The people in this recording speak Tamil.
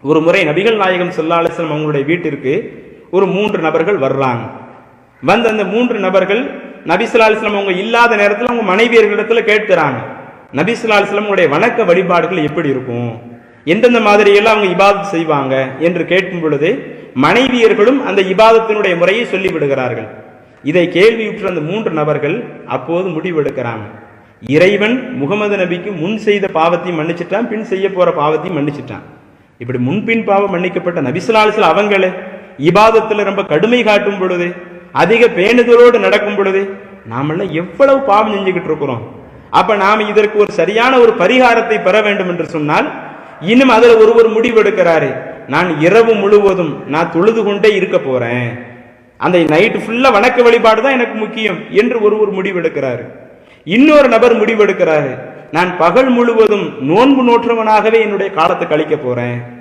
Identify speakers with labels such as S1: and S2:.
S1: ஒரு முறை நபிகள் நாயகம் ஸல்லல்லாஹு அலைஹி வஸல்லம் அவங்களுடைய வீட்டிற்கு ஒரு 3 நபர்கள் வர்றாங்க. வந்து அந்த 3 நபர்கள் நபி ஸல்லல்லாஹு அலைஹி வஸல்லம் அவங்க இல்லாத நேரத்தில் அவங்க மனைவியர்களிடத்துல கேட்கிறாங்க, நபி ஸல்லல்லாஹு அலைஹி வஸல்லம் உங்களுடைய வணக்க வழிபாடுகள் எப்படி இருக்கும், எந்தெந்த மாதிரியெல்லாம் அவங்க இபாதத் செய்வாங்க என்று கேட்கும் பொழுது மனைவியர்களும் அந்த இபாதத்தினுடைய முறையை சொல்லி விடுகிறார்கள். இதை கேள்வியுற்ற அந்த 3 நபர்கள் அப்போது முடிவெடுக்கிறாங்க, இறைவன் முகமது நபிக்கு முன் செய்த பாவத்தையும் மன்னிச்சிட்டான், பின் செய்ய போற பாவத்தையும் மன்னிச்சிட்டான். இப்படி முன்பின் பாவம் மன்னிக்கப்பட்ட நபி ஸல்லல்லாஹு அலைஹி வஸல்லம் அவங்களே இபாதத்துல ரொம்ப கடுமை காட்டும் பொழுது, அதிக பேணுதலோடு நடக்கும் பொழுது நாமெல்லாம் எவ்வளவு பாவம் செஞ்சுக்கிட்டு இருக்கிறோம். அப்ப நாம இதற்கு ஒரு சரியான ஒரு பரிகாரத்தை பெற வேண்டும் என்று சொன்னால், இன்னும் அதுல ஒருவர் முடிவெடுக்கிறாரு, நான் இரவு முழுவதும் நான் தொழுது கொண்டே இருக்க போறேன், அந்த நைட்டு ஃபுல்லா வணக்க வழிபாடு தான் எனக்கு முக்கியம் என்று ஒருவர் முடிவெடுக்கிறாரு. இன்னொரு நபர் முடிவெடுக்கிறாரு, நான் பகல் முழுவதும் நோன்பு நோற்றவனாகவே என்னுடைய காலத்தை கழிக்க போறேன்.